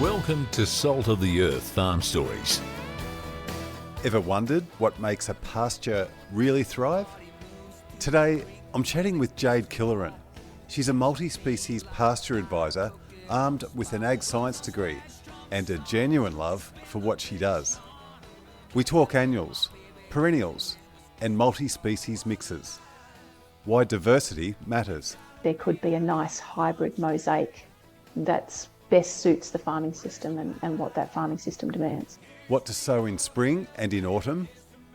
Welcome to Salt of the Earth Farm Stories. Ever wondered what makes a pasture really thrive? Today, I'm chatting with Jade Killoran. She's a multi-species pasture advisor armed with an ag science degree and a genuine love for what she does. We talk annuals, perennials, and multi-species mixes. Why diversity matters. There could be a nice hybrid mosaic that best suits the farming system and what that farming system demands. What to sow in spring and in autumn.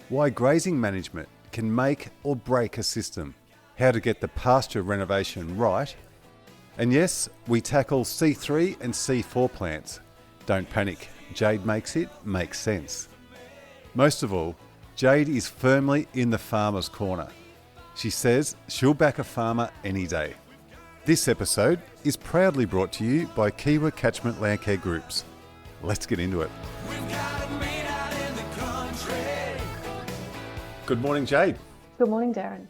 Why grazing management can make or break a system. How to get the pasture renovation right. And yes, we tackle C3 and C4 plants. Don't panic, Jade makes it make sense. Most of all, Jade is firmly in the farmer's corner. She says she'll back a farmer any day. This episode is proudly brought to you by Kiwa Catchment Landcare Groups. Let's get into it. Good morning, Jade. Good morning, Darren.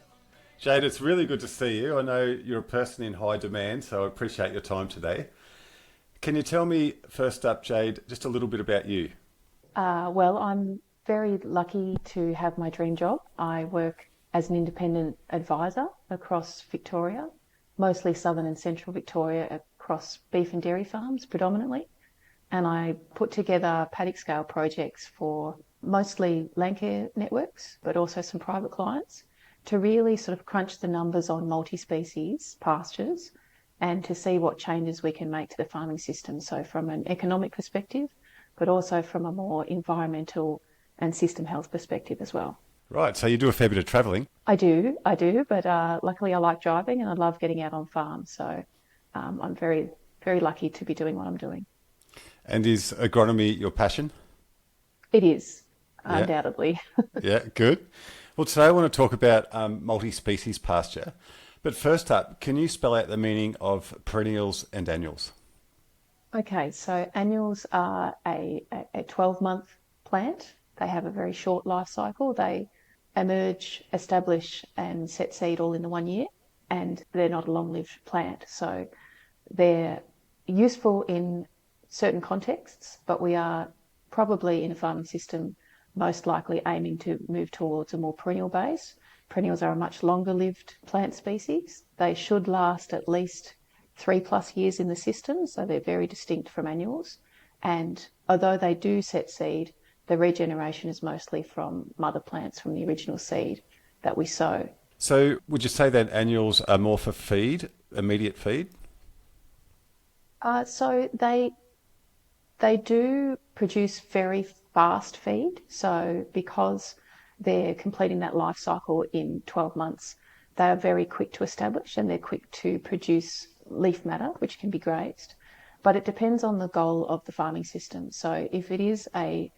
Jade, it's really good to see you. I know you're a person in high demand, so I appreciate your time today. Can you tell me, first up, Jade, just a little bit about you? Well, I'm very lucky to have my dream job. I work as an independent advisor across Victoria, mostly southern and central Victoria, across beef and dairy farms predominantly. And I put together paddock scale projects for mostly landcare networks, but also some private clients, to really sort of crunch the numbers on multi-species pastures and to see what changes we can make to the farming system. So from an economic perspective, but also from a more environmental and system health perspective as well. Right, so you do a fair bit of travelling. I do, but luckily I like driving and I love getting out on farms. So I'm very, very lucky to be doing what I'm doing. And is agronomy your passion? It is, Yeah. undoubtedly. Yeah, good. Well, today I want to talk about multi-species pasture. But first up, can you spell out the meaning of perennials and annuals? Okay, so annuals are a 12-month plant. They have a very short life cycle. They emerge, establish and set seed all in the 1 year, and they're not a long-lived plant. So they're useful in certain contexts, but we are probably in a farming system most likely aiming to move towards a more perennial base. Perennials are a much longer-lived plant species. They should last at least 3+ years in the system, so they're very distinct from annuals. And although they do set seed, the regeneration is mostly from mother plants, from the original seed that we sow. So would you say that annuals are more for feed, immediate feed? So they do produce very fast feed. So because they're completing that life cycle in 12 months, they are very quick to establish and they're quick to produce leaf matter, which can be grazed. But it depends on the goal of the farming system. So if it is a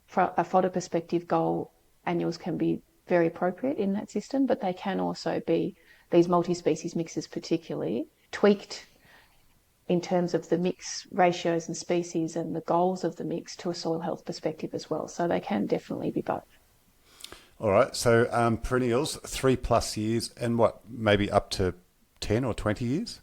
fodder perspective goal, annuals can be very appropriate in that system, but they can also be, these multi-species mixes particularly, tweaked in terms of the mix ratios and species and the goals of the mix to a soil health perspective as well. So they can definitely be both. All right, so perennials, 3+ years, and what, maybe up to 10 or 20 years?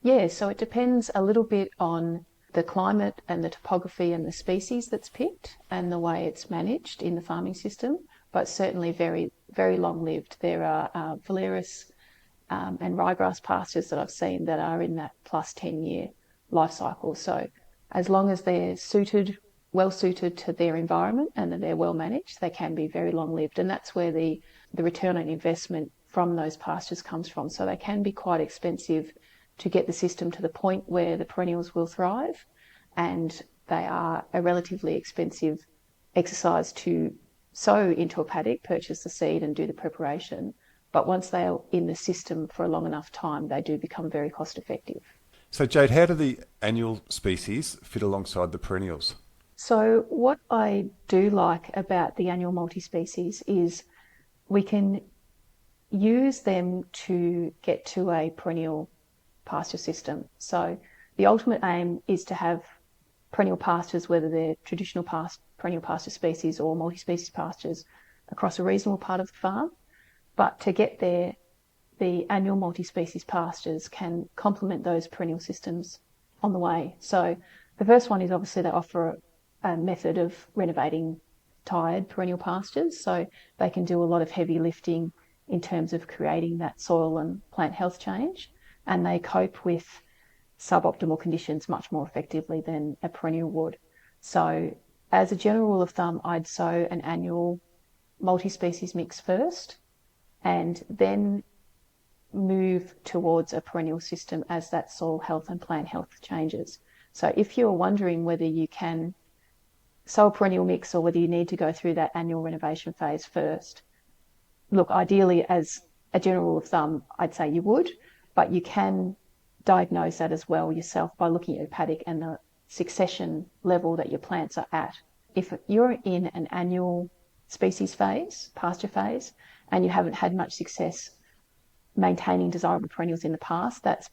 Yeah, so it depends a little bit on the climate and the topography and the species that's picked and the way it's managed in the farming system, but certainly very, very long-lived. There are Valeris and ryegrass pastures that I've seen that are in that plus 10-year life cycle. So as long as they're well suited to their environment and that they're well managed, they can be very long-lived. And that's where the return on investment from those pastures comes from. So they can be quite expensive to get the system to the point where the perennials will thrive, and they are a relatively expensive exercise to sow into a paddock, purchase the seed and do the preparation. But once they are in the system for a long enough time, they do become very cost effective. So Jade, how do the annual species fit alongside the perennials? So what I do like about the annual multi-species is we can use them to get to a perennial pasture system. So the ultimate aim is to have perennial pastures, whether they're traditional perennial pasture species or multi-species pastures, across a reasonable part of the farm. But to get there, the annual multi-species pastures can complement those perennial systems on the way. So The first one is obviously they offer a method of renovating tired perennial pastures, so they can do a lot of heavy lifting in terms of creating that soil and plant health change, and they cope with suboptimal conditions much more effectively than a perennial would. So as a general rule of thumb, I'd sow an annual multi-species mix first and then move towards a perennial system as that soil health and plant health changes. So if you're wondering whether you can sow a perennial mix or whether you need to go through that annual renovation phase first, look, ideally as a general rule of thumb, I'd say you would, but you can diagnose that as well yourself by looking at your paddock and the succession level that your plants are at. If you're in an annual species phase, pasture phase, and you haven't had much success maintaining desirable perennials in the past, that's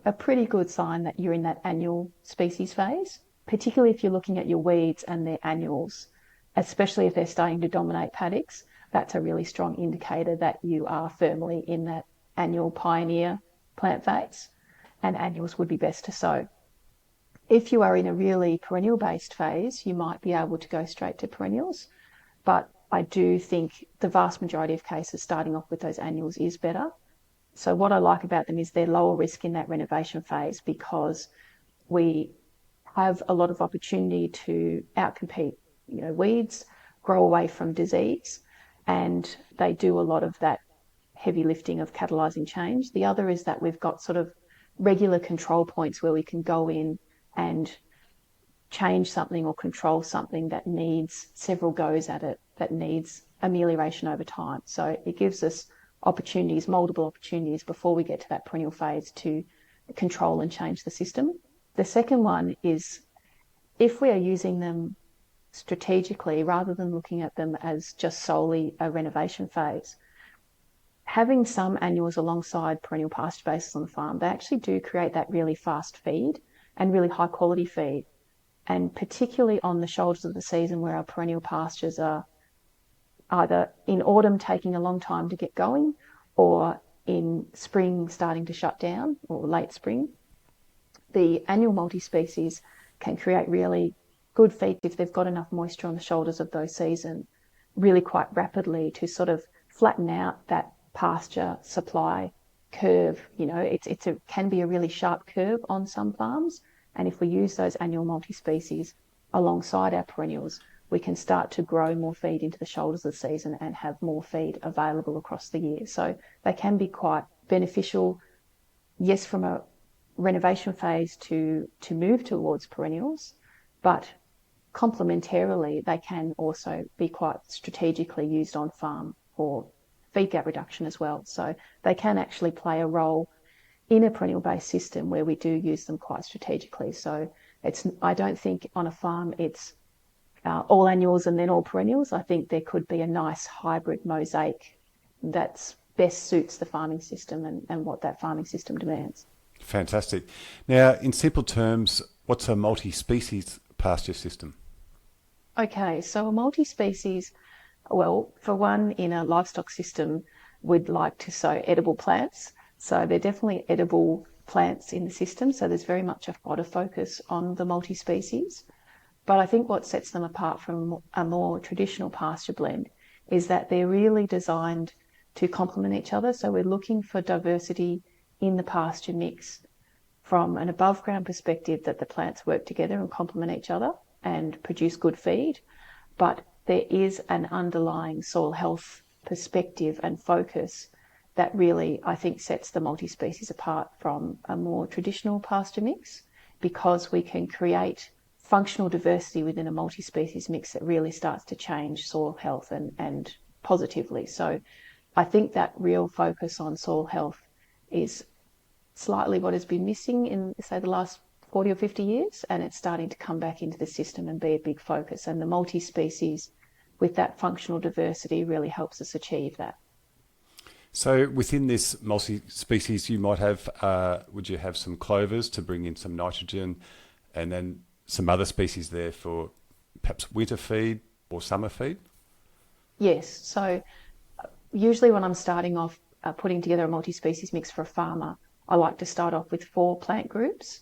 a pretty good sign that you're in that annual species phase, particularly if you're looking at your weeds and their annuals, especially if they're starting to dominate paddocks. That's a really strong indicator that you are firmly in that annual pioneer plant phase, and annuals would be best to sow. If you are in a really perennial based phase, you might be able to go straight to perennials, but I do think the vast majority of cases starting off with those annuals is better. So what I like about them is they're lower risk in that renovation phase because we have a lot of opportunity to outcompete, weeds, grow away from disease, and they do a lot of that heavy lifting of catalysing change. The other is that we've got sort of regular control points where we can go in and change something or control something that needs several goes at it, that needs amelioration over time. So it gives us opportunities, multiple opportunities before we get to that perennial phase to control and change the system. The second one is if we are using them strategically rather than looking at them as just solely a renovation phase, having some annuals alongside perennial pasture bases on the farm, they actually do create that really fast feed and really high quality feed. And particularly on the shoulders of the season where our perennial pastures are either in autumn taking a long time to get going or in spring starting to shut down or late spring, the annual multi-species can create really good feed if they've got enough moisture on the shoulders of those season really quite rapidly to sort of flatten out that pasture supply curve. It can be a really sharp curve on some farms, and if we use those annual multi-species alongside our perennials, we can start to grow more feed into the shoulders of the season and have more feed available across the year. So they can be quite beneficial, yes, from a renovation phase to move towards perennials, but complementarily they can also be quite strategically used on farm for feed gap reduction as well. So they can actually play a role in a perennial based system where we do use them quite strategically. So I don't think on a farm it's all annuals and then all perennials. I think there could be a nice hybrid mosaic that best suits the farming system and what that farming system demands. Fantastic. Now, in simple terms, what's a multi-species pasture system? Okay, so a multi-species, well, for one, in a livestock system, we'd like to sow edible plants. So they're definitely edible plants in the system. So there's very much a fodder focus on the multi-species. But I think what sets them apart from a more traditional pasture blend is that they're really designed to complement each other. So we're looking for diversity in the pasture mix from an above ground perspective, that the plants work together and complement each other and produce good feed. But there is an underlying soil health perspective and focus that really, I think, sets the multi-species apart from a more traditional pasture mix, because we can create functional diversity within a multi-species mix that really starts to change soil health and positively. So I think that real focus on soil health is slightly what has been missing in, say, the last 40 or 50 years, and it's starting to come back into the system and be a big focus. And the multi-species with that functional diversity really helps us achieve that. So within this multi-species, you might have, would you have some clovers to bring in some nitrogen, and then some other species there for perhaps winter feed or summer feed? Yes. So usually when I'm starting off putting together a multi-species mix for a farmer, I like to start off with 4 plant groups.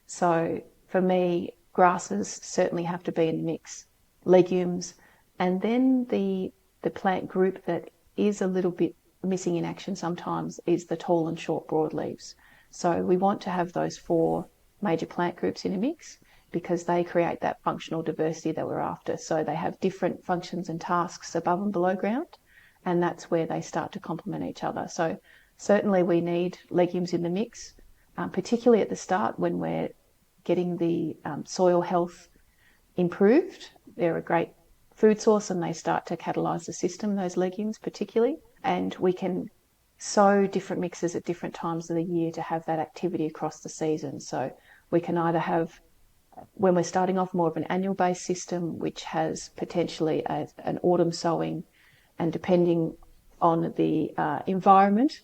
So for me, grasses certainly have to be in the mix, legumes, and then the plant group that is a little bit missing in action sometimes is the tall and short broadleaves. So we want to have those 4 major plant groups in a mix because they create that functional diversity that we're after. So they have different functions and tasks above and below ground, and that's where they start to complement each other. So certainly we need legumes in the mix, particularly at the start when we're getting the soil health improved. They're a great food source and they start to catalyse the system, those legumes particularly. And we can sow different mixes at different times of the year to have that activity across the season. So we can either have, when we're starting off, more of an annual based system, which has potentially an autumn sowing, and depending on the environment,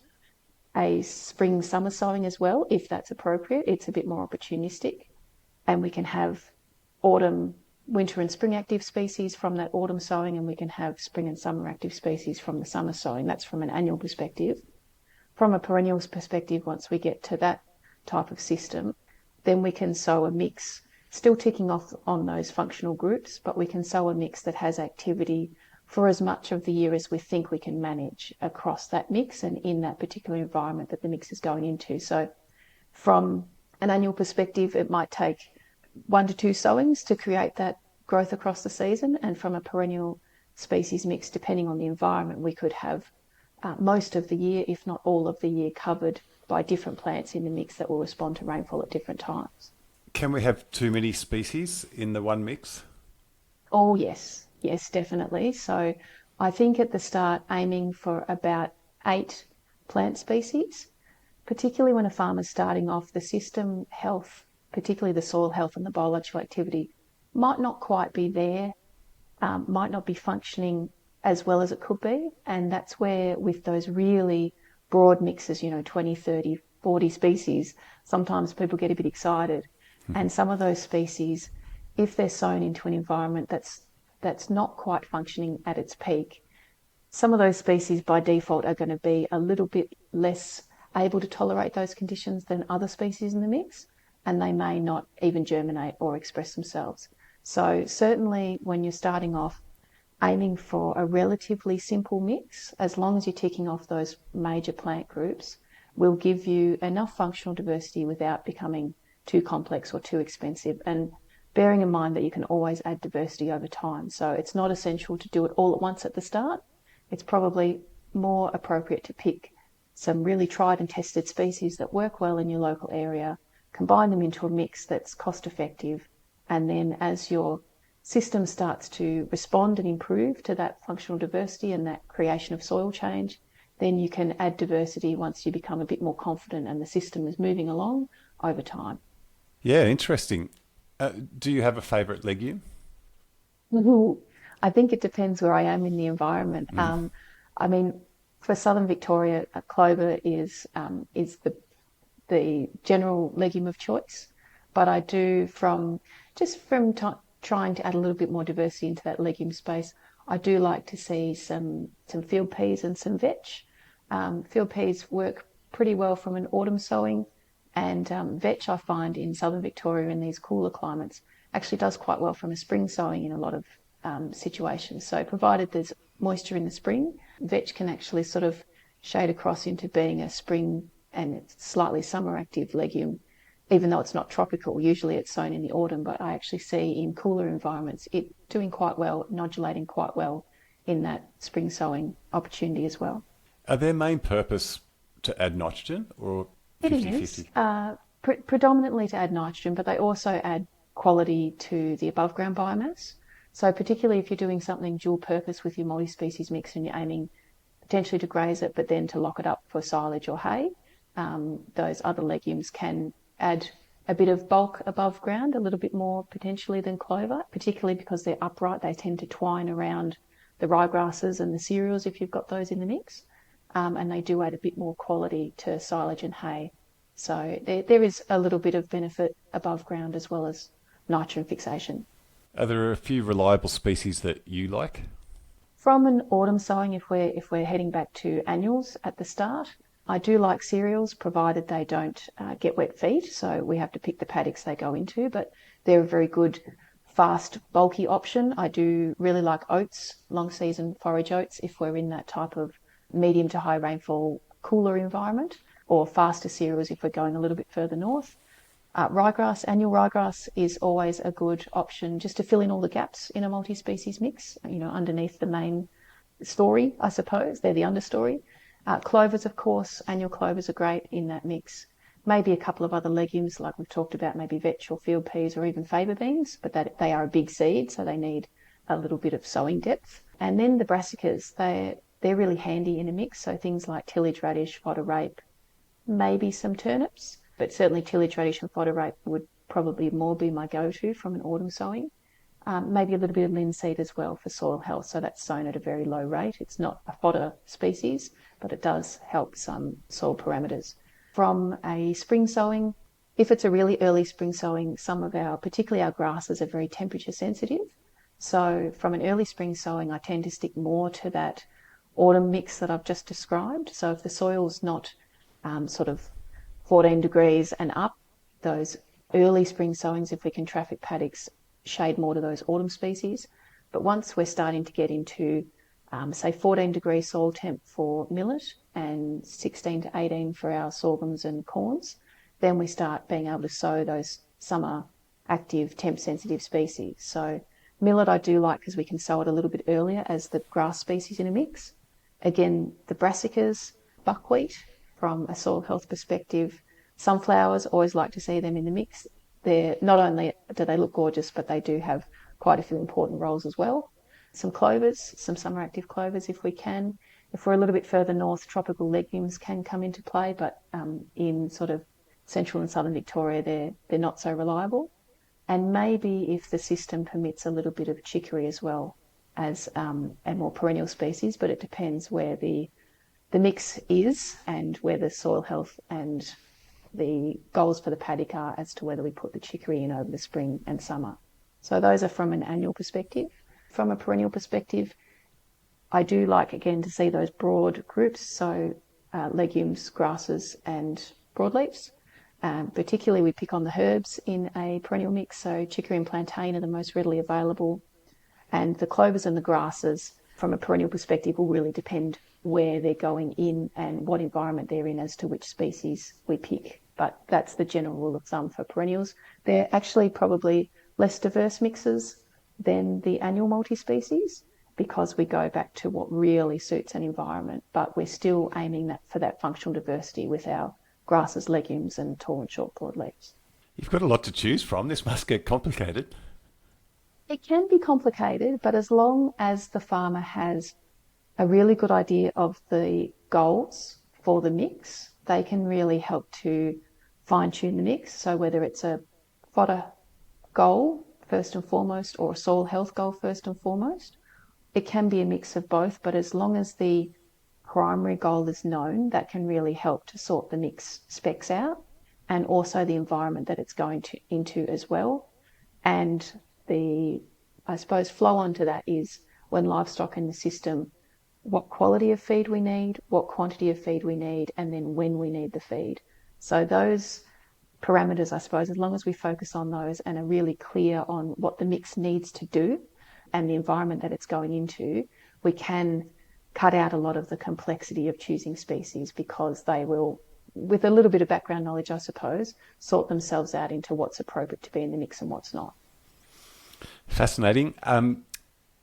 a spring summer sowing as well, if that's appropriate. It's a bit more opportunistic. And we can have autumn, winter and spring active species from that autumn sowing, and we can have spring and summer active species from the summer sowing. That's from an annual perspective. From a perennials perspective, once we get to that type of system, then we can sow a mix, still ticking off on those functional groups, but we can sow a mix that has activity for as much of the year as we think we can manage across that mix and in that particular environment that the mix is going into. So from an annual perspective, it might take 1 to 2 sowings to create that growth across the season. And from a perennial species mix, depending on the environment, we could have most of the year, if not all of the year, covered by different plants in the mix that will respond to rainfall at different times. Can we have too many species in the one mix? Oh, yes. Yes, definitely. So I think at the start, aiming for about 8 plant species, particularly when a farmer's starting off, the system health, particularly the soil health and the biological activity, might not quite be there, might not be functioning as well as it could be. And that's where with those really broad mixes, 20, 30, 40 species, sometimes people get a bit excited. And some of those species, if they're sown into an environment that's not quite functioning at its peak, some of those species by default are going to be a little bit less able to tolerate those conditions than other species in the mix, and they may not even germinate or express themselves. So certainly when you're starting off, aiming for a relatively simple mix, as long as you're ticking off those major plant groups, will give you enough functional diversity without becoming too complex or too expensive. And bearing in mind that you can always add diversity over time. So it's not essential to do it all at once at the start. It's probably more appropriate to pick some really tried and tested species that work well in your local area, combine them into a mix that's cost effective, and then as your system starts to respond and improve to that functional diversity and that creation of soil change, then you can add diversity once you become a bit more confident and the system is moving along over time. Yeah, interesting. Do you have a favourite legume? I think it depends where I am in the environment. I mean, for southern Victoria, clover is the general legume of choice. But I do, from trying to add a little bit more diversity into that legume space, I do like to see some field peas and some vetch. Field peas work pretty well from an autumn sowing, and vetch I find in southern Victoria in these cooler climates actually does quite well from a spring sowing in a lot of situations. So provided there's moisture in the spring, vetch can actually sort of shade across into being a spring and slightly summer active legume, even though it's not tropical. Usually it's sown in the autumn, but I actually see in cooler environments it doing quite well, nodulating quite well in that spring sowing opportunity as well. Are their main purpose to add nitrogen or 50-50? Predominantly to add nitrogen, but they also add quality to the above ground biomass. So particularly if you're doing something dual purpose with your multi-species mix and you're aiming potentially to graze it, but then to lock it up for silage or hay, those other legumes can add a bit of bulk above ground, a little bit more potentially than clover, particularly because they're upright. They tend to twine around the ryegrasses and the cereals if you've got those in the mix. And they do add a bit more quality to silage and hay. So there is a little bit of benefit above ground as well as nitrogen fixation. Are there a few reliable species that you like? From an autumn sowing, if we're heading back to annuals at the start, I do like cereals, provided they don't get wet feet, so we have to pick the paddocks they go into, but they're a very good, fast, bulky option. I do really like oats, long season forage oats, if we're in that type of medium to high rainfall, cooler environment, or faster cereals if we're going a little bit further north. Ryegrass, annual ryegrass is always a good option just to fill in all the gaps in a multi-species mix, underneath the main story, I suppose. They're the understory. Clovers, of course, annual clovers are great in that mix. Maybe a couple of other legumes, like we've talked about, maybe vetch or field peas or even faba beans, but they are a big seed, so they need a little bit of sowing depth. And then the brassicas, they're really handy in a mix, so things like tillage radish, fodder rape, maybe some turnips, but certainly tillage radish and fodder rape would probably more be my go-to from an autumn sowing. Maybe a little bit of linseed as well for soil health, so that's sown at a very low rate. It's not a fodder species, but it does help some soil parameters. From a spring sowing, if it's a really early spring sowing, particularly our grasses, are very temperature sensitive. So from an early spring sowing, I tend to stick more to that autumn mix that I've just described. So if the soil's not sort of 14 degrees and up, those early spring sowings, if we can traffic paddocks, shade more to those autumn species. But once we're starting to get into, say, 14 degree soil temp for millet and 16 to 18 for our sorghums and corns, then we start being able to sow those summer active temp sensitive species. So millet I do like because we can sow it a little bit earlier as the grass species in a mix. Again, the brassicas, buckwheat from a soil health perspective, sunflowers, always like to see them in the mix. They're not only do they look gorgeous, but they do have quite a few important roles as well. Some clovers, some summer active clovers if we can. If we're a little bit further north, tropical legumes can come into play, but in sort of central and southern Victoria, they're not so reliable. And maybe if the system permits a little bit of chicory as well as a more perennial species, but it depends where the mix is and where the soil health and the goals for the paddock are as to whether we put the chicory in over the spring and summer. So those are from an annual perspective. From a perennial perspective, I do like, again, to see those broad groups, so legumes, grasses and broadleafs. Particularly we pick on the herbs in a perennial mix, so chicory and plantain are the most readily available. And the clovers and the grasses, from a perennial perspective, will really depend where they're going in and what environment they're in as to which species we pick. But that's the general rule of thumb for perennials. They're actually probably less diverse mixes than the annual multi-species because we go back to what really suits an environment, but we're still aiming for that functional diversity with our grasses, legumes and tall and short broadleaves. You've got a lot to choose from. This must get complicated. It can be complicated, but as long as the farmer has a really good idea of the goals for the mix, they can really help to fine-tune the mix. So whether it's a fodder goal first and foremost or a soil health goal first and foremost, it can be a mix of both, but as long as the primary goal is known, that can really help to sort the mix specs out and also the environment that it's going into as well. And I suppose, flow on to that is when livestock in the system, what quality of feed we need, what quantity of feed we need, and then when we need the feed. So those parameters, I suppose, as long as we focus on those and are really clear on what the mix needs to do and the environment that it's going into, we can cut out a lot of the complexity of choosing species because they will, with a little bit of background knowledge, I suppose, sort themselves out into what's appropriate to be in the mix and what's not. Fascinating.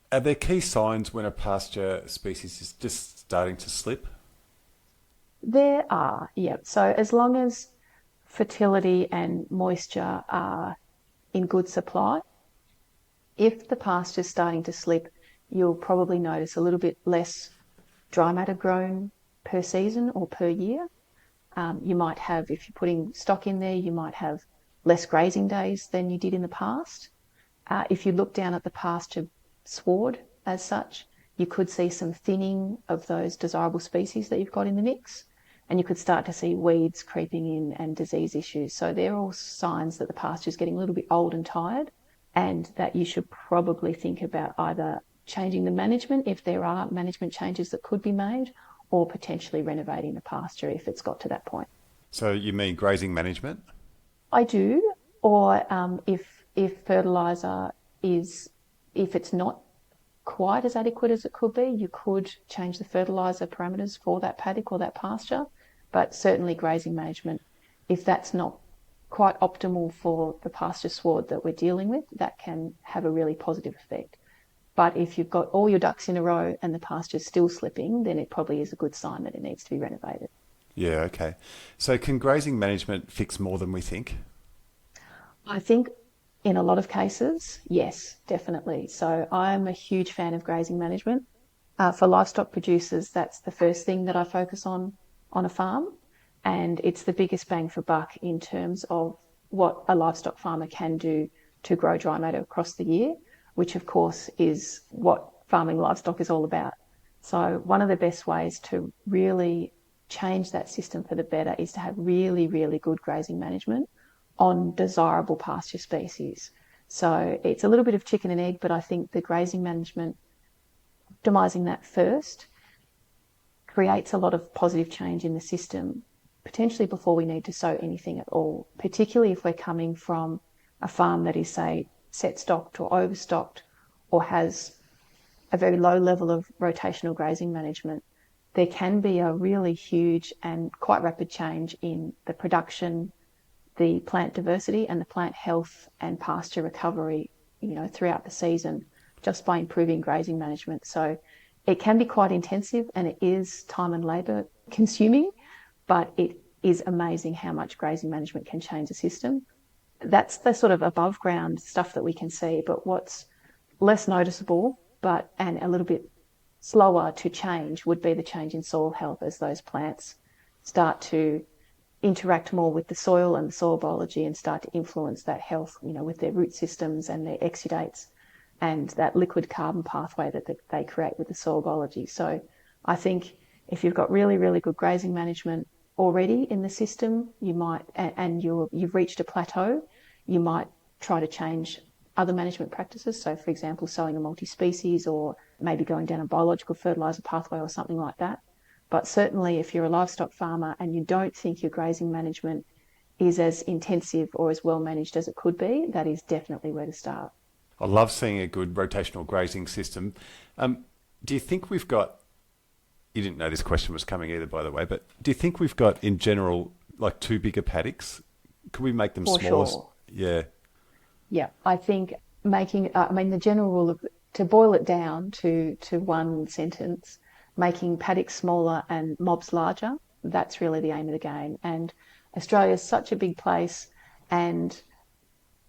Are there key signs when a pasture species is just starting to slip? There are, yeah. So as long as fertility and moisture are in good supply, if the pasture's starting to slip, you'll probably notice a little bit less dry matter grown per season or per year. You might have, if you're putting stock in there, you might have less grazing days than you did in the past. If you look down at the pasture sward as such, you could see some thinning of those desirable species that you've got in the mix, and you could start to see weeds creeping in and disease issues. So they're all signs that the pasture is getting a little bit old and tired, and that you should probably think about either changing the management if there are management changes that could be made, or potentially renovating the pasture if it's got to that point. So you mean grazing management? I do, or if fertiliser if it's not quite as adequate as it could be, you could change the fertiliser parameters for that paddock or that pasture. But certainly grazing management, if that's not quite optimal for the pasture sward that we're dealing with, that can have a really positive effect. But if you've got all your ducks in a row and the pasture's still slipping, then it probably is a good sign that it needs to be renovated. Yeah, okay. So can grazing management fix more than we think? I think in a lot of cases, yes, definitely. So I'm a huge fan of grazing management. For livestock producers, that's the first thing that I focus on a farm, and it's the biggest bang for buck in terms of what a livestock farmer can do to grow dry matter across the year, which of course is what farming livestock is all about. So one of the best ways to really change that system for the better is to have really, really good grazing management on desirable pasture species. So it's a little bit of chicken and egg, but I think the grazing management, optimising that first, creates a lot of positive change in the system, potentially before we need to sow anything at all, particularly if we're coming from a farm that is, say, set stocked or overstocked or has a very low level of rotational grazing management. There can be a really huge and quite rapid change in the production, the plant diversity and the plant health and pasture recovery, throughout the season just by improving grazing management. So it can be quite intensive and it is time and labour consuming, but it is amazing how much grazing management can change a system. That's the sort of above ground stuff that we can see, but what's less noticeable and a little bit slower to change would be the change in soil health as those plants start to interact more with the soil and the soil biology and start to influence that health, with their root systems and their exudates and that liquid carbon pathway that they create with the soil biology. So I think if you've got really, really good grazing management already in the system, you might, and you've reached a plateau, you might try to change other management practices. So for example, sowing a multi-species or maybe going down a biological fertiliser pathway or something like that. But certainly if you're a livestock farmer and you don't think your grazing management is as intensive or as well managed as it could be, that is definitely where to start. I love seeing a good rotational grazing system. Do you think we've got, you didn't know this question was coming either, by the way, but do you think we've got in general like too big a paddocks? Could we make them For smaller? sure. Yeah. Yeah, I think the general rule of, to boil it down to one sentence, making paddocks smaller and mobs larger, that's really the aim of the game. And Australia is such a big place and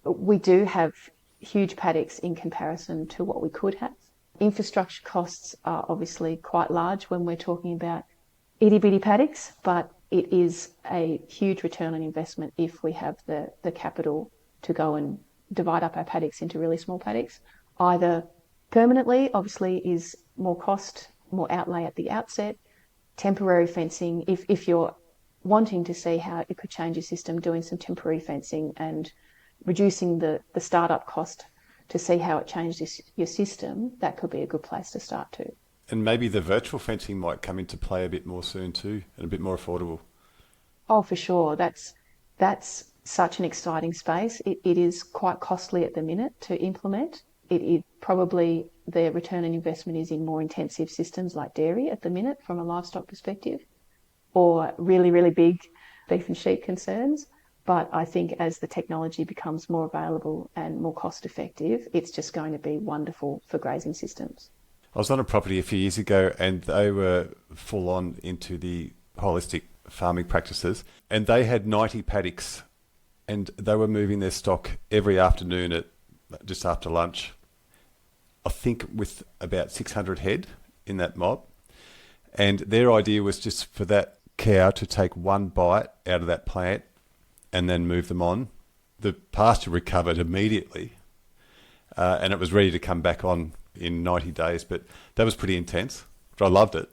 we do have huge paddocks in comparison to what we could have. Infrastructure costs are obviously quite large when we're talking about itty-bitty paddocks, but it is a huge return on investment if we have the capital to go and divide up our paddocks into really small paddocks. Either permanently, obviously, is more cost, more outlay at the outset. Temporary fencing, if you're wanting to see how it could change your system, doing some temporary fencing and reducing the startup cost to see how it changes your system, that could be a good place to start too. And maybe the virtual fencing might come into play a bit more soon too, and a bit more affordable. Oh, for sure. That's such an exciting space. It is quite costly at the minute to implement. It probably, the return on investment is in more intensive systems like dairy at the minute from a livestock perspective, or really, really big beef and sheep concerns. But I think as the technology becomes more available and more cost effective, it's just going to be wonderful for grazing systems. I was on a property a few years ago and they were full on into the holistic farming practices, and they had 90 paddocks and they were moving their stock every afternoon at just after lunch, I think with about 600 head in that mob. And their idea was just for that cow to take one bite out of that plant and then move them on. The pasture recovered immediately and it was ready to come back on in 90 days, but that was pretty intense, but I loved it.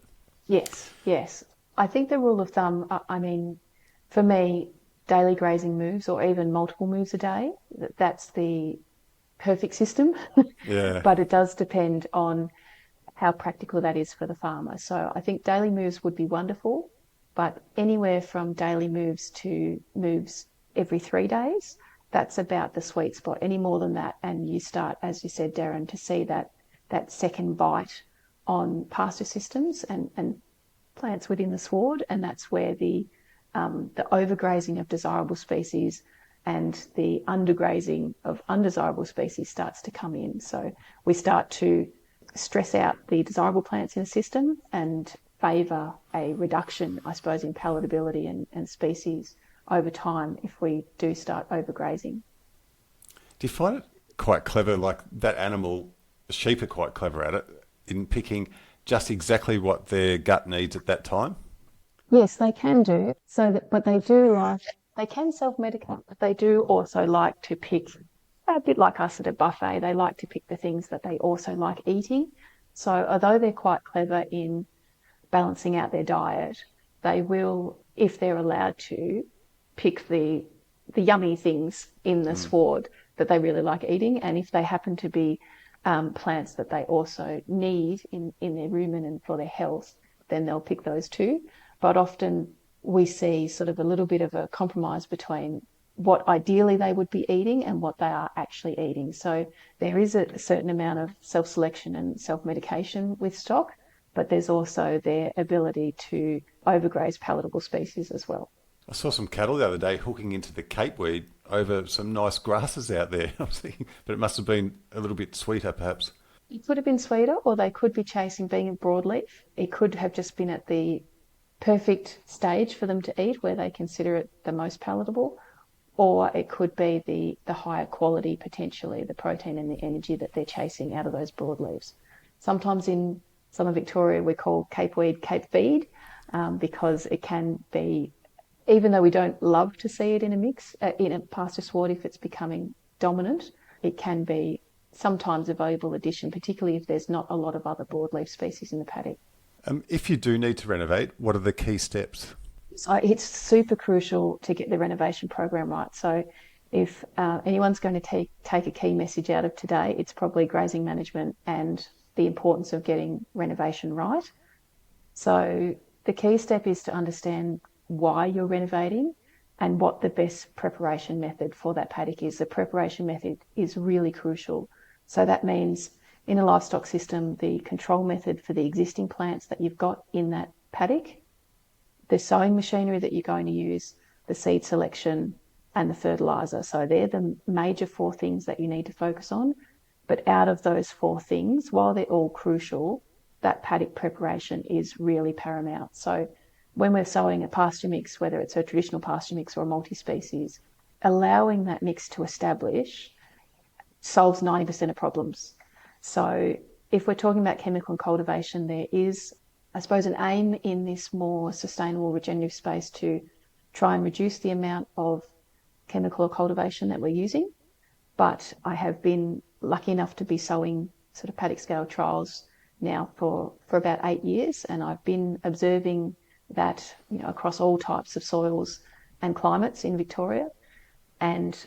Yes. I think the rule of thumb, for me, daily grazing moves or even multiple moves a day, that's the perfect system. Yeah. But it does depend on how practical that is for the farmer. So I think daily moves would be wonderful, but anywhere from daily moves to moves every 3 days, that's about the sweet spot. Any more than that, and you start, as you said, Darren, to see that second bite on pasture systems and plants within the sward, and that's where the overgrazing of desirable species and the undergrazing of undesirable species starts to come in. So we start to stress out the desirable plants in a system and favour a reduction, I suppose, in palatability and species over time if we do start overgrazing. Do you find it quite clever, like that animal, sheep are quite clever at it, in picking just exactly what their gut needs at that time? Yes, they can do. But they can self-medicate, but they do also like to pick, a bit like us at a buffet, they like to pick the things that they also like eating. So although they're quite clever in balancing out their diet, they will, if they're allowed to, pick the yummy things in the sward that they really like eating. And if they happen to be plants that they also need in their rumen and for their health, then they'll pick those too. But often we see sort of a little bit of a compromise between what ideally they would be eating and what they are actually eating. So there is a certain amount of self-selection and self-medication with stock, but there's also their ability to overgraze palatable species as well. I saw some cattle the other day hooking into the capeweed over some nice grasses out there. I was thinking, but it must have been a little bit sweeter, perhaps. It could have been sweeter, or they could be chasing being a broadleaf. It could have just been at the perfect stage for them to eat where they consider it the most palatable, or it could be the higher quality, potentially, the protein and the energy that they're chasing out of those broadleaves. Sometimes in southern Victoria we call capeweed cape feed because it can be, even though we don't love to see it in a mix, in a pasture sward if it's becoming dominant, it can be sometimes a valuable addition, particularly if there's not a lot of other broadleaf species in the paddock. If you do need to renovate, what are the key steps? So it's super crucial to get the renovation program right. So if anyone's going to take a key message out of today, it's probably grazing management and the importance of getting renovation right. So the key step is to understand why you're renovating and what the best preparation method for that paddock is. The preparation method is really crucial. So that means in a livestock system, the control method for the existing plants that you've got in that paddock, the sowing machinery that you're going to use, the seed selection, and the fertiliser. So they're the major 4 things that you need to focus on. But out of those 4 things, while they're all crucial, that paddock preparation is really paramount. So when we're sowing a pasture mix, whether it's a traditional pasture mix or a multi-species, allowing that mix to establish solves 90% of problems. So if we're talking about chemical and cultivation, there is, I suppose, an aim in this more sustainable regenerative space to try and reduce the amount of chemical or cultivation that we're using. But I have been lucky enough to be sowing sort of paddock scale trials now for about 8 years, and I've been observing that, you know, across all types of soils and climates in Victoria. And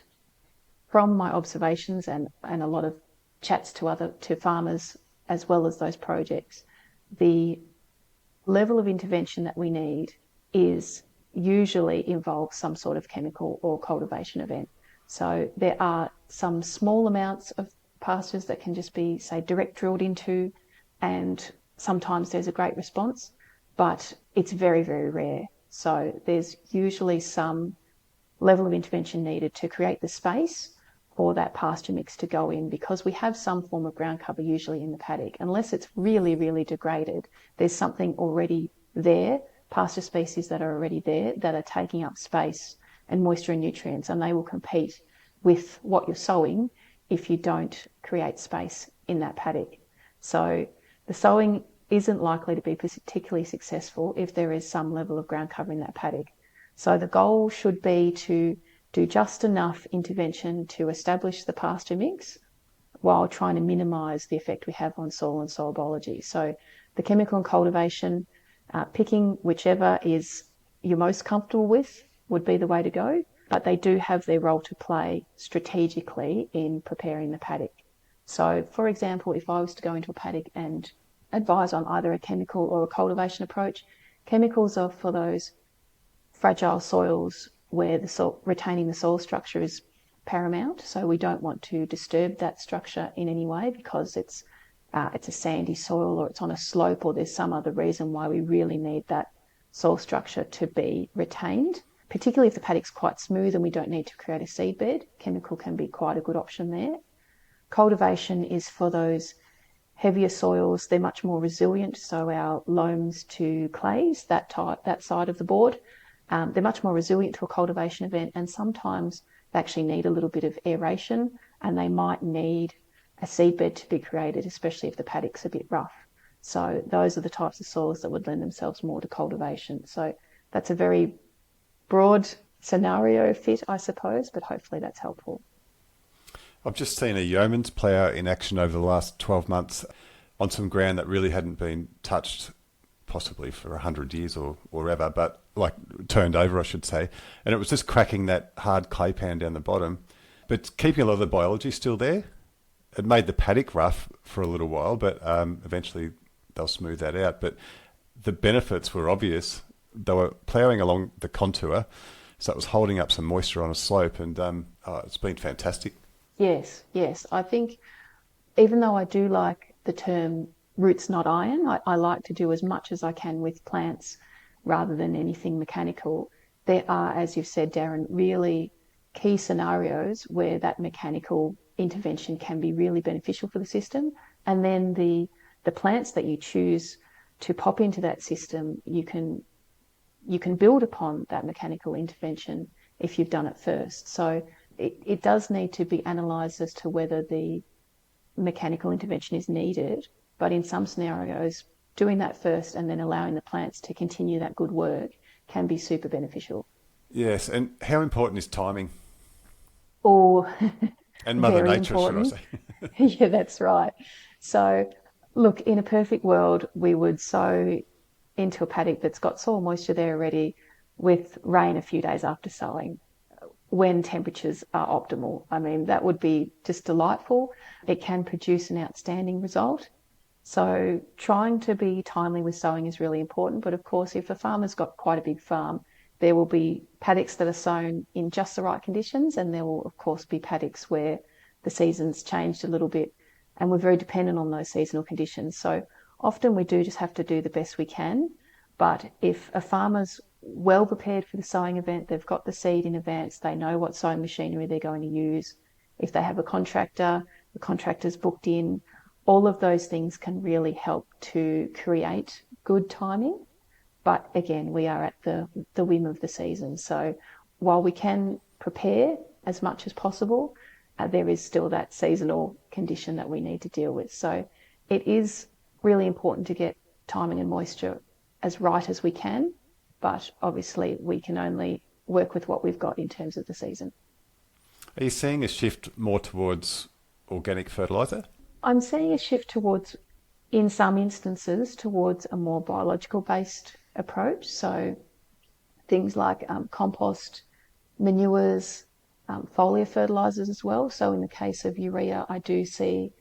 from my observations and a lot of chats to farmers as well as those projects, the level of intervention that we need is usually involves some sort of chemical or cultivation event. So there are some small amounts of pastures that can just be, say, direct drilled into, and sometimes there's a great response, but it's very, very rare. So there's usually some level of intervention needed to create the space for that pasture mix to go in, because we have some form of ground cover usually in the paddock. Unless it's really, really degraded, there's something already there, pasture species that are already there that are taking up space and moisture and nutrients, and they will compete with what you're sowing if you don't create space in that paddock. So the sowing isn't likely to be particularly successful if there is some level of ground cover in that paddock. So the goal should be to do just enough intervention to establish the pasture mix while trying to minimise the effect we have on soil and soil biology. So the chemical and cultivation, picking whichever is you're most comfortable with would be the way to go, but they do have their role to play strategically in preparing the paddock. So, for example, if I was to go into a paddock and advise on either a chemical or a cultivation approach. Chemicals are for those fragile soils where the soil, retaining the soil structure is paramount. So we don't want to disturb that structure in any way because it's a sandy soil or it's on a slope or there's some other reason why we really need that soil structure to be retained. Particularly if the paddock's quite smooth and we don't need to create a seed bed, chemical can be quite a good option there. Cultivation is for those heavier soils. They're much more resilient, so our loams to clays, that side of the board, they're much more resilient to a cultivation event, and sometimes they actually need a little bit of aeration and they might need a seed bed to be created, especially if the paddock's a bit rough. So those are the types of soils that would lend themselves more to cultivation. So that's a very broad scenario fit, I suppose, but hopefully that's helpful. I've just seen a yeoman's plough in action over the last 12 months on some ground that really hadn't been touched possibly for 100 years or ever, but like turned over, I should say. And it was just cracking that hard clay pan down the bottom, but keeping a lot of the biology still there. It made the paddock rough for a little while, but eventually they'll smooth that out. But the benefits were obvious. They were ploughing along the contour, so it was holding up some moisture on a slope, and it's been fantastic. Yes. I think even though I do like the term roots not iron, I like to do as much as I can with plants rather than anything mechanical. There are, as you've said, Darren, really key scenarios where that mechanical intervention can be really beneficial for the system. And then the plants that you choose to pop into that system, you can build upon that mechanical intervention if you've done it first. So it does need to be analysed as to whether the mechanical intervention is needed, but in some scenarios, doing that first and then allowing the plants to continue that good work can be super beneficial. Yes, and how important is timing? Or and Mother very Nature, important. should I say? Yeah, that's right. So, look, in a perfect world, we would sow into a paddock that's got soil moisture there already with rain a few days after sowing when temperatures are optimal. I mean, that would be just delightful. It can produce an outstanding result. So trying to be timely with sowing is really important. But of course, if a farmer's got quite a big farm, there will be paddocks that are sown in just the right conditions, and there will, of course, be paddocks where the season's changed a little bit, and we're very dependent on those seasonal conditions. So often we do just have to do the best we can. But if a farmer's well prepared for the sowing event, they've got the seed in advance, they know what sowing machinery they're going to use. If they have a contractor, the contractor's booked in, all of those things can really help to create good timing. But again, we are at the whim of the season. So while we can prepare as much as possible, there is still that seasonal condition that we need to deal with. So it is really important to get timing and moisture as right as we can, but obviously we can only work with what we've got in terms of the season. Are you seeing a shift more towards organic fertiliser? I'm seeing a shift towards, in some instances, towards a more biological based approach. So things like compost, manures, foliar fertilisers as well. So in the case of urea, I do see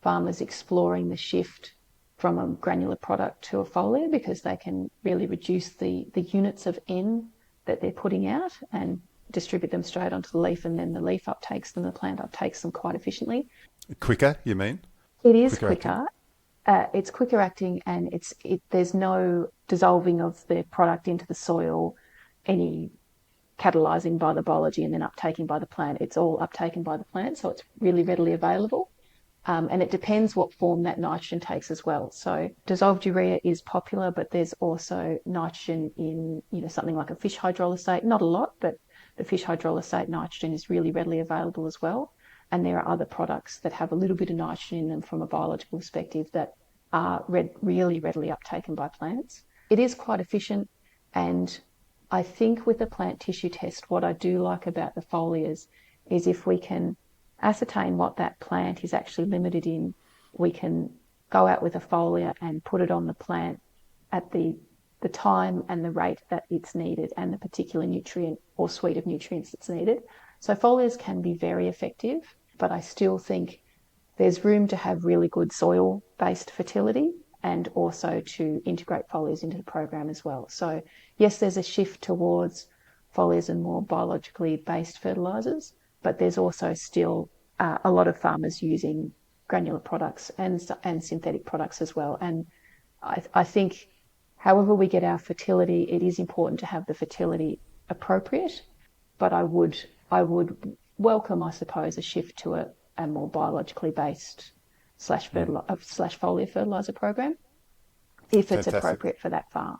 farmers exploring the shift from a granular product to a foliar because they can really reduce the units of N that they're putting out and distribute them straight onto the leaf, and then the leaf uptakes them, the plant uptakes them quite efficiently. Quicker, you mean? It is quicker. It's quicker acting, and there's no dissolving of the product into the soil, any catalysing by the biology and then uptaking by the plant. It's all uptaken by the plant, so it's really readily available. And it depends what form that nitrogen takes as well. So dissolved urea is popular, but there's also nitrogen in, something like a fish hydrolysate. Not a lot, but the fish hydrolysate nitrogen is really readily available as well. And there are other products that have a little bit of nitrogen in them from a biological perspective that are really readily uptaken by plants. It is quite efficient, and I think with the plant tissue test, what I do like about the foliars is if we can ascertain what that plant is actually limited in, we can go out with a foliar and put it on the plant at the time and the rate that it's needed and the particular nutrient or suite of nutrients that's needed. So foliars can be very effective, but I still think there's room to have really good soil-based fertility and also to integrate foliars into the program as well. So yes, there's a shift towards foliars and more biologically based fertilisers, but there's also still a lot of farmers using granular products and synthetic products as well. And I think however we get our fertility, it is important to have the fertility appropriate, but I would welcome, I suppose, a shift to a more biologically based slash foliar fertiliser program if it's Fantastic. appropriate for that farm.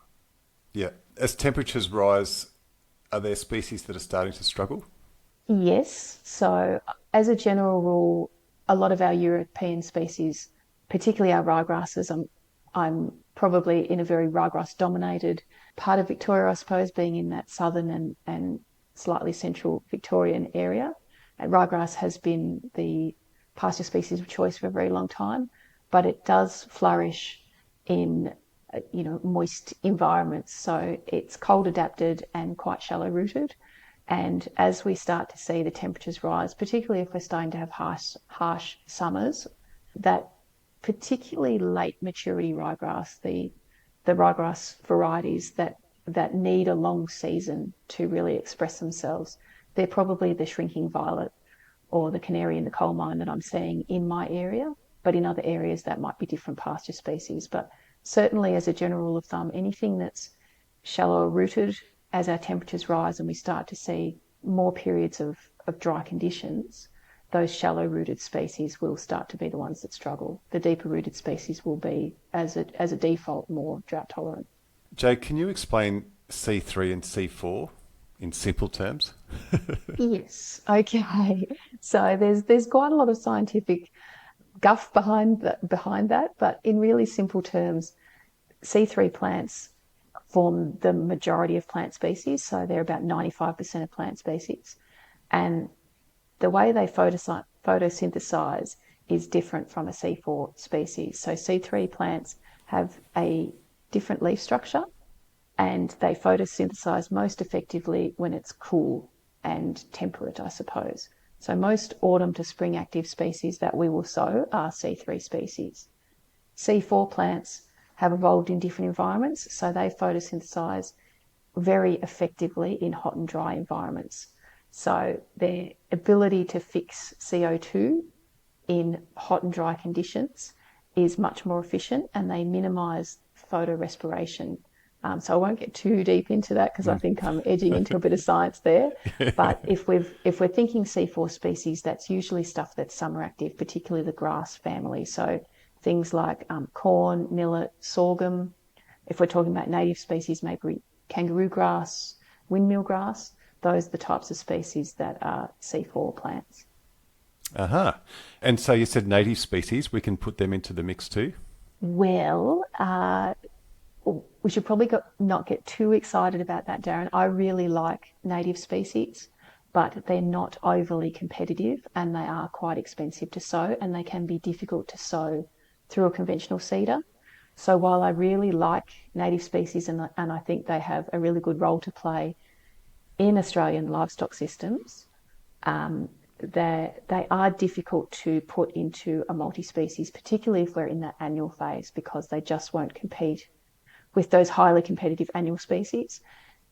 Yeah. As temperatures rise, are there species that are starting to struggle? Yes. So as a general rule, a lot of our European species, particularly our ryegrasses, I'm probably in a very ryegrass dominated part of Victoria, I suppose, being in that southern and slightly central Victorian area. And ryegrass has been the pasture species of choice for a very long time, but it does flourish in moist environments. So it's cold adapted and quite shallow rooted. And as we start to see the temperatures rise, particularly if we're starting to have harsh summers, that particularly late maturity ryegrass, the ryegrass varieties that need a long season to really express themselves, they're probably the shrinking violet or the canary in the coal mine that I'm seeing in my area. But in other areas, that might be different pasture species. But certainly, as a general rule of thumb, anything that's shallower rooted, as our temperatures rise and we start to see more periods of dry conditions, those shallow rooted species will start to be the ones that struggle. The deeper rooted species will be, as a default, more drought tolerant. Jade, can you explain C3 and C4 in simple terms? Yes. Okay. So there's quite a lot of scientific guff behind that, but in really simple terms, C3 plants form the majority of plant species, so they're about 95% of plant species. And the way they photosynthesize is different from a C4 species. So C3 plants have a different leaf structure and they photosynthesize most effectively when it's cool and temperate, I suppose. So most autumn to spring active species that we will sow are C3 species. C4 plants have evolved in different environments, so they photosynthesize very effectively in hot and dry environments. So their ability to fix CO2 in hot and dry conditions is much more efficient, and they minimize photorespiration. So I won't get too deep into that because I think I'm edging into a bit of science there. But if we're thinking C4 species, that's usually stuff that's summer active, particularly the grass family. So things like corn, millet, sorghum. If we're talking about native species, maybe kangaroo grass, windmill grass. Those are the types of species that are C4 plants. Uh-huh. And so you said native species, we can put them into the mix too? Well, we should probably not get too excited about that, Darren. I really like native species, but they're not overly competitive and they are quite expensive to sow, and they can be difficult to sow through a conventional seeder. So while I really like native species and I think they have a really good role to play in Australian livestock systems, they are difficult to put into a multi-species, particularly if we're in that annual phase, because they just won't compete with those highly competitive annual species.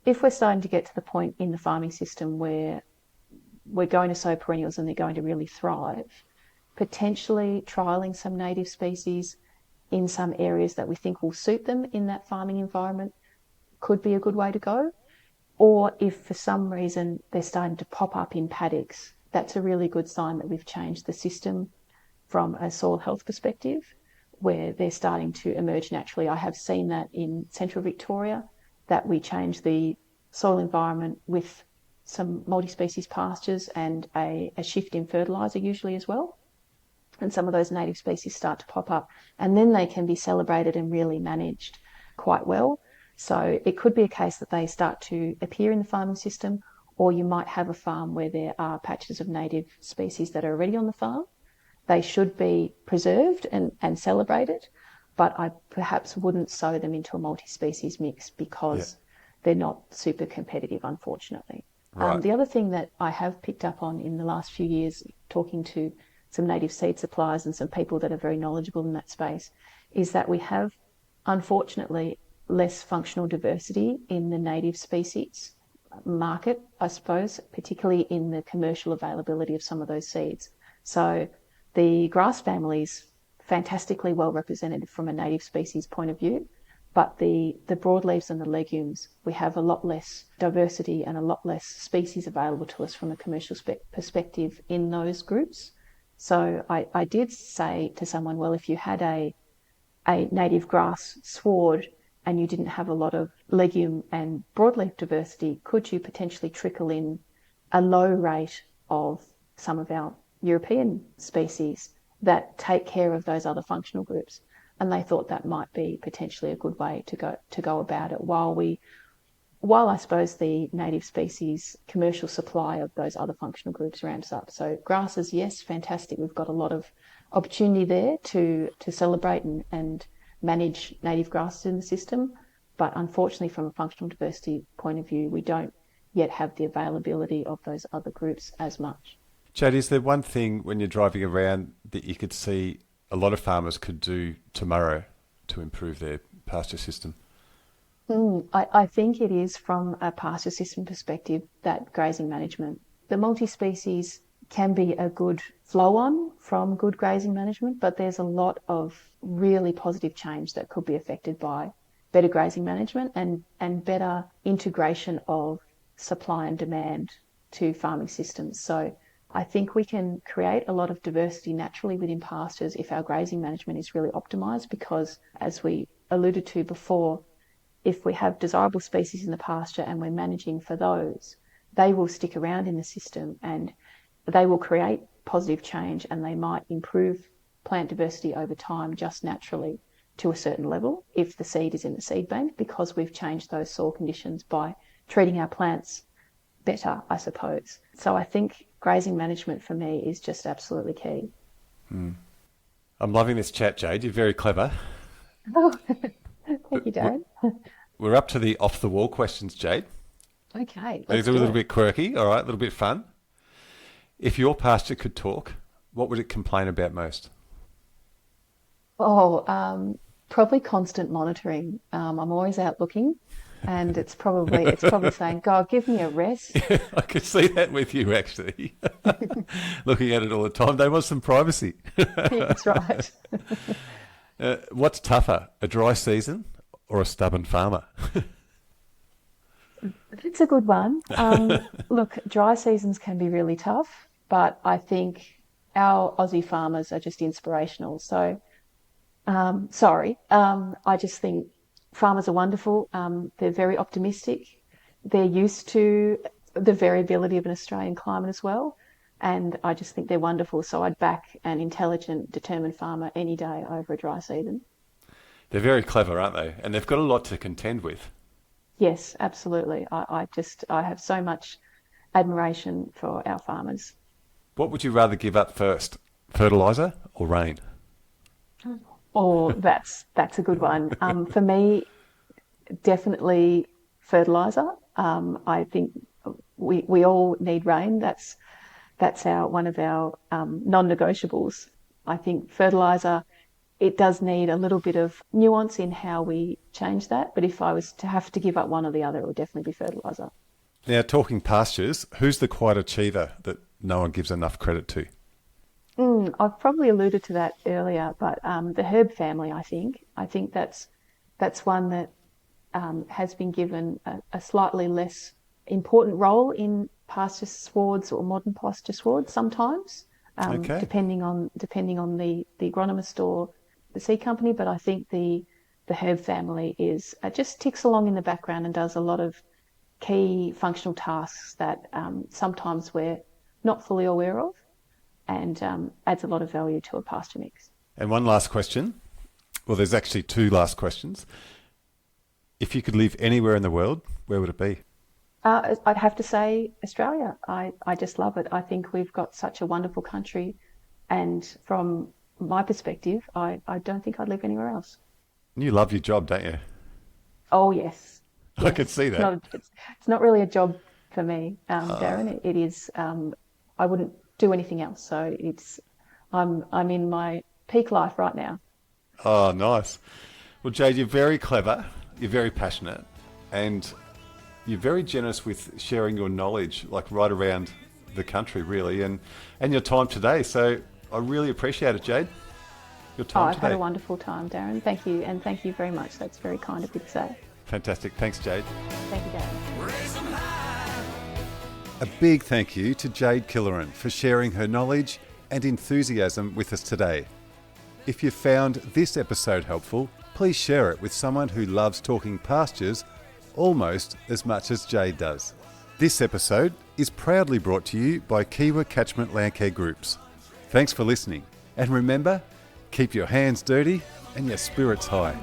If we're starting to get to the point in the farming system where we're going to sow perennials and they're going to really thrive, potentially trialling some native species in some areas that we think will suit them in that farming environment could be a good way to go. Or if for some reason they're starting to pop up in paddocks, that's a really good sign that we've changed the system from a soil health perspective, where they're starting to emerge naturally. I have seen that in central Victoria, that we change the soil environment with some multi-species pastures and a shift in fertiliser usually as well. And some of those native species start to pop up, and then they can be celebrated and really managed quite well. So it could be a case that they start to appear in the farming system, or you might have a farm where there are patches of native species that are already on the farm. They should be preserved and celebrated, but I perhaps wouldn't sow them into a multi-species mix because they're not super competitive, unfortunately. Right. The other thing that I have picked up on in the last few years, talking to some native seed suppliers and some people that are very knowledgeable in that space, is that we have unfortunately less functional diversity in the native species market, I suppose, particularly in the commercial availability of some of those seeds. So the grass family's fantastically well represented from a native species point of view, but the broadleaves and the legumes, we have a lot less diversity and a lot less species available to us from a commercial perspective in those groups. So I did say to someone, well, if you had a native grass sward and you didn't have a lot of legume and broadleaf diversity, could you potentially trickle in a low rate of some of our European species that take care of those other functional groups? And they thought that might be potentially a good way to go about it while I suppose the native species commercial supply of those other functional groups ramps up. So grasses, yes, fantastic. We've got a lot of opportunity there to celebrate and manage native grasses in the system. But unfortunately, from a functional diversity point of view, we don't yet have the availability of those other groups as much. Jade, is there one thing when you're driving around that you could see a lot of farmers could do tomorrow to improve their pasture system? I think it is from a pasture system perspective that grazing management. The multi-species can be a good flow-on from good grazing management, but there's a lot of really positive change that could be affected by better grazing management and better integration of supply and demand to farming systems. So I think we can create a lot of diversity naturally within pastures if our grazing management is really optimised, because as we alluded to before, if we have desirable species in the pasture and we're managing for those, they will stick around in the system and they will create positive change, and they might improve plant diversity over time just naturally to a certain level if the seed is in the seed bank, because we've changed those soil conditions by treating our plants better, I suppose. So I think grazing management for me is just absolutely key. I'm loving this chat, Jade. You're very clever. Oh, thank you, Darren. We're up to the off-the-wall questions, Jade. Okay. These are a little bit quirky, all right, a little bit fun. If your pasture could talk, what would it complain about most? Probably constant monitoring. I'm always out looking, and it's probably saying, "God, give me a rest." I could see that with you, actually. Looking at it all the time. They want some privacy. That's right. What's tougher, a dry season or a stubborn farmer? It's a good one. Look, dry seasons can be really tough, but I think our Aussie farmers are just inspirational. So, I just think farmers are wonderful. They're very optimistic. They're used to the variability of an Australian climate as well. And I just think they're wonderful. So I'd back an intelligent, determined farmer any day over a dry season. They're very clever, aren't they? And they've got a lot to contend with. Yes, absolutely. I have so much admiration for our farmers. What would you rather give up first, fertiliser or rain? Oh, that's a good one. For me, definitely fertiliser. I think we all need rain. That's one of our non-negotiables. I think fertiliser, it does need a little bit of nuance in how we change that. But if I was to have to give up one or the other, it would definitely be fertiliser. Now, talking pastures, who's the quiet achiever that no one gives enough credit to? I've probably alluded to that earlier, but the herb family, I think that's one that has been given a slightly less important role in pasture swards or modern pasture swards sometimes, depending on the agronomist or the seed company. But I think the herb family is just ticks along in the background and does a lot of key functional tasks that sometimes we're not fully aware of, and adds a lot of value to a pasture mix. And one last question. Well, there's actually two last questions. If you could live anywhere in the world, where would it be? I'd have to say Australia. I just love it. I think we've got such a wonderful country, and from my perspective, I don't think I'd live anywhere else. You love your job, don't you? Oh, yes. I could see that. It's not really a job for me, Darren. It is. I wouldn't do anything else. So I'm in my peak life right now. Oh, nice. Well, Jade, you're very clever, you're very passionate, and you're very generous with sharing your knowledge, like right around the country, really, and your time today. So I really appreciate it, Jade. Your time I've today. had a wonderful time, Darren. Thank you, and thank you very much. That's very kind of you to say. Fantastic. Thanks, Jade. Thank you, Darren. A big thank you to Jade Killoran for sharing her knowledge and enthusiasm with us today. If you found this episode helpful, please share it with someone who loves talking pastures almost as much as Jade does. This episode is proudly brought to you by Kiwa Catchment Landcare Groups. Thanks for listening, and remember, keep your hands dirty and your spirits high.